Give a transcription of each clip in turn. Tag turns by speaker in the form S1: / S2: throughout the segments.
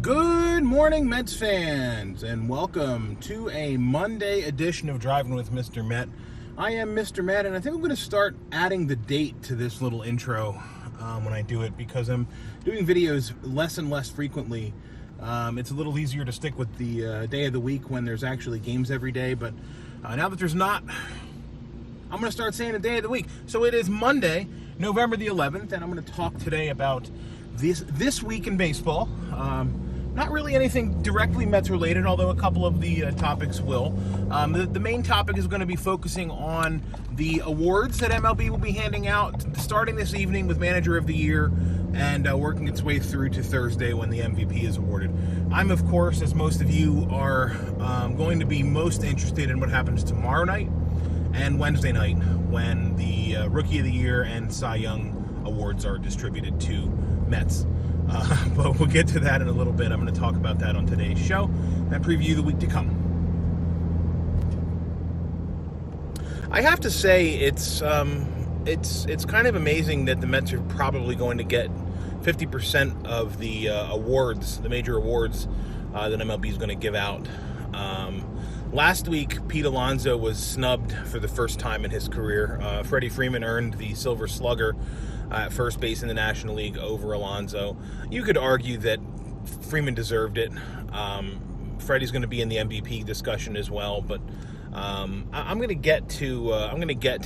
S1: Good morning, Mets fans, and welcome to a Monday edition of Driving with Mr. Met. I am Mr. Met, and I think I'm going to start adding the date to this little intro when I do it, because I'm doing videos less and less frequently. It's a little easier to stick with the day of the week when there's actually games every day, but now that there's not, I'm going to start saying the day of the week. So it is Monday, November the 11th, and I'm going to talk today about this week in baseball. Not really anything directly Mets related, although a couple of the topics will. The main topic is going to be focusing on the awards that MLB will be handing out, starting this evening with Manager of the Year and working its way through to Thursday when the MVP is awarded. I'm, of course, as most of you are, going to be most interested in what happens tomorrow night and Wednesday night when the Rookie of the Year and Cy Young awards are distributed to Mets. But we'll get to that in a little bit. I'm going to talk about that on today's show and preview the week to come. I have to say it's kind of amazing that the Mets are probably going to get 50% of the awards, the major awards that MLB is going to give out. Last week, Pete Alonso was snubbed for the first time in his career. Freddie Freeman earned the Silver Slugger at first base in the National League over Alonso. You could argue that Freeman deserved it. Freddie's going to be in the MVP discussion as well, but I'm going to get to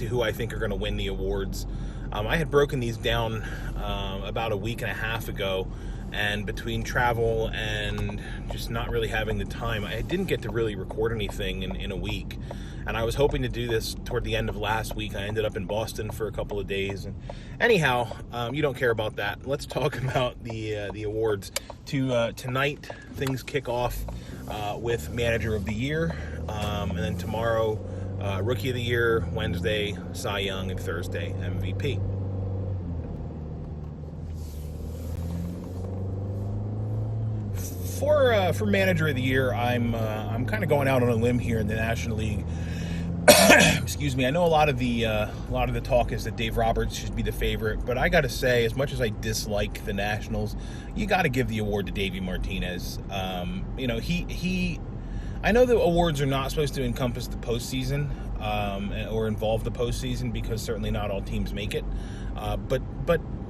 S1: who I think are going to win the awards. I had broken these down about a week and a half ago, and between travel and just not really having the time, I didn't get to really record anything in a week. And I was hoping to do this toward the end of last week. I ended up in Boston for a couple of days. And anyhow, you don't care about that. Let's talk about the awards. Tonight, things kick off with Manager of the Year. And then tomorrow, Rookie of the Year, Wednesday, Cy Young, and Thursday, MVP. For Manager of the Year, I'm kind of going out on a limb here in the National League. Excuse me. I know a lot of the talk is that Dave Roberts should be the favorite, but I got to say, as much as I dislike the Nationals, you got to give the award to Davey Martinez. I know the awards are not supposed to encompass the postseason or involve the postseason, because certainly not all teams make it. But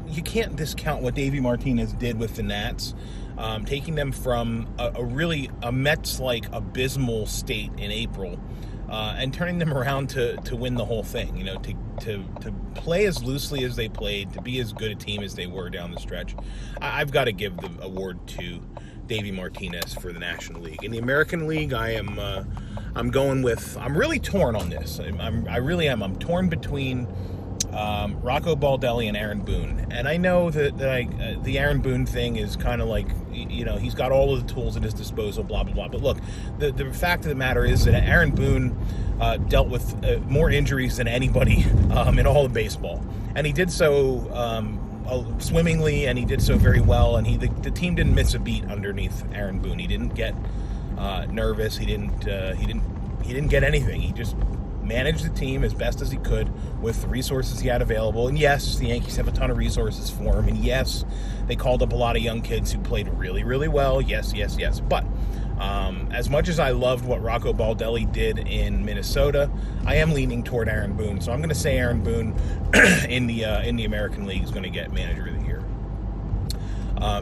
S1: you can't discount what Davey Martinez did with the Nats, taking them from a Mets-like abysmal state in April, and turning them around to win the whole thing. You know, to play as loosely as they played, to be as good a team as they were down the stretch. I've got to give the award to Davey Martinez for the National League. In the American League, I'm really torn on this. I really am. I'm torn between Rocco Baldelli and Aaron Boone. And I know that the Aaron Boone thing is kind of like, he's got all of the tools at his disposal, blah, blah, blah. But look, the fact of the matter is that Aaron Boone dealt with more injuries than anybody in all of baseball. And he did so swimmingly, and he did so very well. And the team didn't miss a beat underneath Aaron Boone. He didn't get nervous. He didn't get anything. He just managed the team as best as he could with the resources he had available. And yes, the Yankees have a ton of resources for him. And yes, they called up a lot of young kids who played really, really well. Yes. But as much as I loved what Rocco Baldelli did in Minnesota, I am leaning toward Aaron Boone. So I'm going to say Aaron Boone in the American League is going to get Manager of the Year.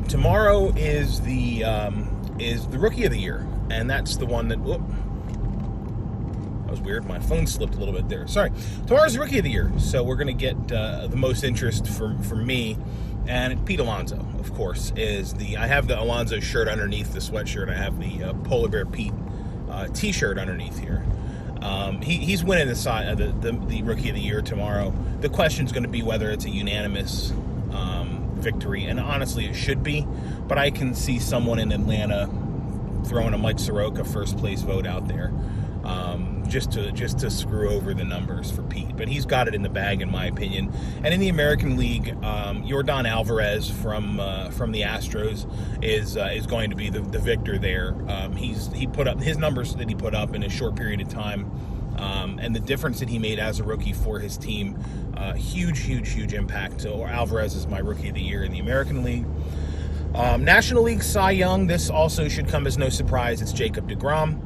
S1: Tomorrow is the Rookie of the Year, and that's the one that. That was weird. My phone slipped a little bit there. Sorry. Tomorrow's Rookie of the Year, so we're going to get the most interest for me. And Pete Alonso, of course, I have the Alonso shirt underneath the sweatshirt. I have the Polar Bear Pete T-shirt underneath here. He's winning the Rookie of the Year tomorrow. The question's going to be whether it's a unanimous victory, and honestly, it should be. But I can see someone in Atlanta throwing a Mike Soroka first place vote out there. Just to screw over the numbers for Pete. But he's got it in the bag, in my opinion. And in the American League, Yordan Alvarez from the Astros is going to be the victor there. He put up his numbers that he put up in a short period of time, and the difference that he made as a rookie for his team, huge impact. So Alvarez is my Rookie of the Year in the American League. National League Cy Young, this also should come as no surprise. It's Jacob deGrom.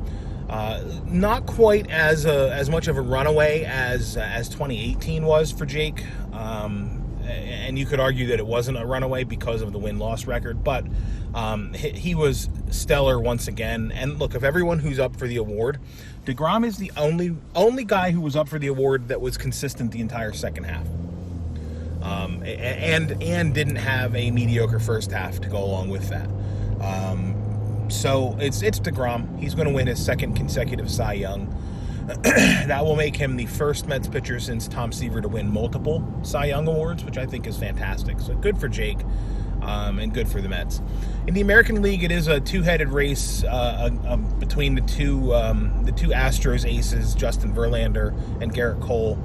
S1: Not quite as much of a runaway as 2018 was for Jake. And you could argue that it wasn't a runaway because of the win-loss record, but he was stellar once again. And look, of everyone who's up for the award, deGrom is the only guy who was up for the award that was consistent the entire second half, and didn't have a mediocre first half to go along with that. So it's deGrom. He's going to win his second consecutive Cy Young. That will make him the first Mets pitcher since Tom Seaver to win multiple Cy Young awards, which I think is fantastic. So good for Jake, and good for the Mets. In the American League, it is a two-headed race between the two Astros aces, Justin Verlander and Garrett Cole.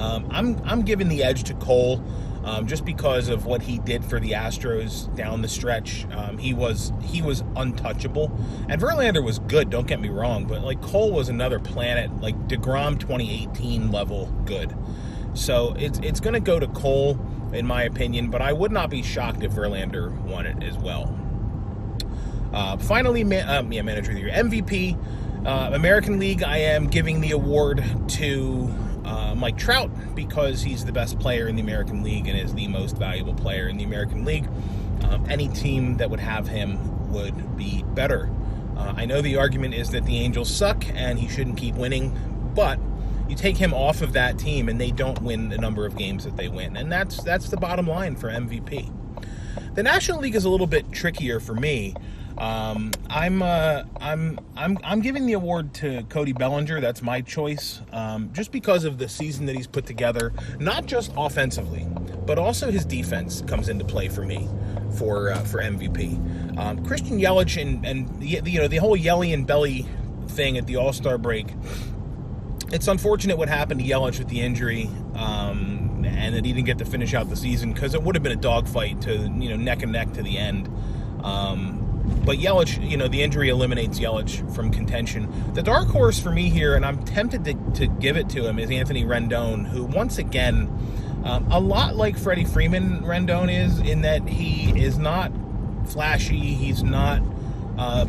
S1: I'm giving the edge to Cole, just because of what he did for the Astros down the stretch. He was untouchable, and Verlander was good, don't get me wrong, but like Cole was another planet, like deGrom 2018 level good. So it's going to go to Cole in my opinion, but I would not be shocked if Verlander won it as well. Finally, manager of the year, MVP, American League, I am giving the award to Mike Trout, because he's the best player in the American League and is the most valuable player in the American League. Any team that would have him would be better. I know the argument is that the Angels suck and he shouldn't keep winning, but you take him off of that team and they don't win the number of games that they win, and that's the bottom line for MVP. The National League is a little bit trickier for me. I'm giving the award to Cody Bellinger. That's my choice, just because of the season that he's put together, not just offensively, but also his defense comes into play for me for MVP. Christian Yelich and the whole Yelly and Belly thing at the All-Star break. It's unfortunate what happened to Yelich with the injury, and that he didn't get to finish out the season, because it would have been a dogfight to neck and neck to the end. But Yelich, the injury eliminates Yelich from contention. The dark horse for me here, and I'm tempted to give it to him, is Anthony Rendon, who once again, a lot like Freddie Freeman, Rendon is, in that he is not flashy, he's not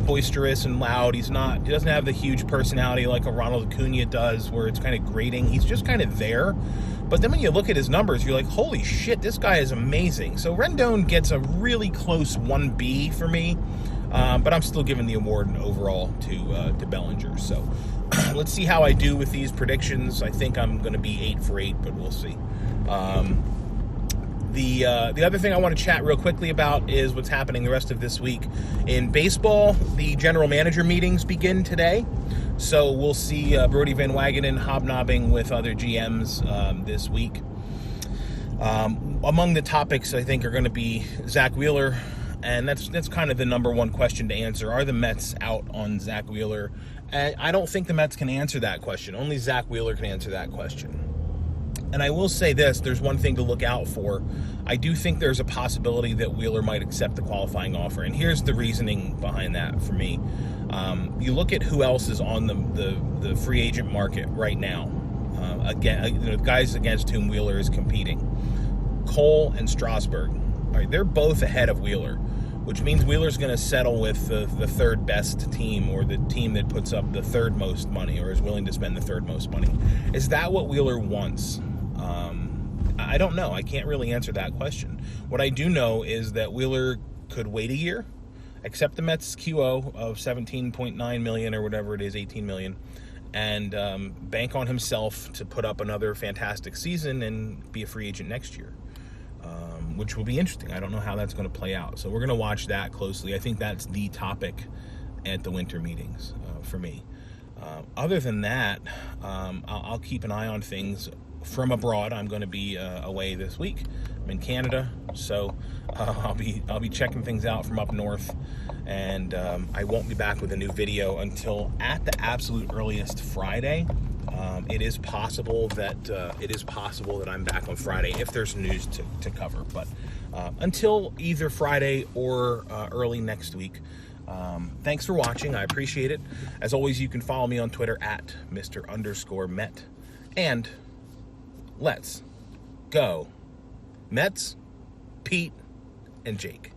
S1: boisterous and loud, he doesn't have the huge personality like a Ronald Acuna does, where it's kind of grating. He's just kind of there. But then when you look at his numbers, you're like, holy shit, this guy is amazing. So Rendon gets a really close 1B for me. But I'm still giving the award overall to Bellinger. So let's see how I do with these predictions. I think I'm going to be 8 for 8, but we'll see. The other thing I want to chat real quickly about is what's happening the rest of this week. In baseball, the general manager meetings begin today. So we'll see Brody Van Wagenen hobnobbing with other GMs this week. Among the topics, I think, are going to be Zack Wheeler. And that's kind of the number one question to answer. Are the Mets out on Zack Wheeler? And I don't think the Mets can answer that question. Only Zack Wheeler can answer that question. And I will say this, there's one thing to look out for. I do think there's a possibility that Wheeler might accept the qualifying offer. And here's the reasoning behind that for me. You look at who else is on the free agent market right now. Guys against whom Wheeler is competing. Cole and Strasburg. All right, they're both ahead of Wheeler, which means Wheeler's going to settle with the third best team, or the team that puts up the third most money, or is willing to spend the third most money. Is that what Wheeler wants? I don't know. I can't really answer that question. What I do know is that Wheeler could wait a year, accept the Mets QO of $17.9 million or whatever it is, $18 million, and bank on himself to put up another fantastic season and be a free agent next year. Which will be interesting. I don't know how that's going to play out. So we're going to watch that closely. I think that's the topic at the winter meetings for me. Other than that, I'll keep an eye on things from abroad. I'm going to be away this week. I'm in Canada, so I'll be checking things out from up north, and I won't be back with a new video until at the absolute earliest Friday. It is possible that I'm back on Friday if there's news to cover. But until either Friday or early next week, thanks for watching. I appreciate it. As always, you can follow me on Twitter at Mr_Met. And let's go Mets, Pete, and Jake.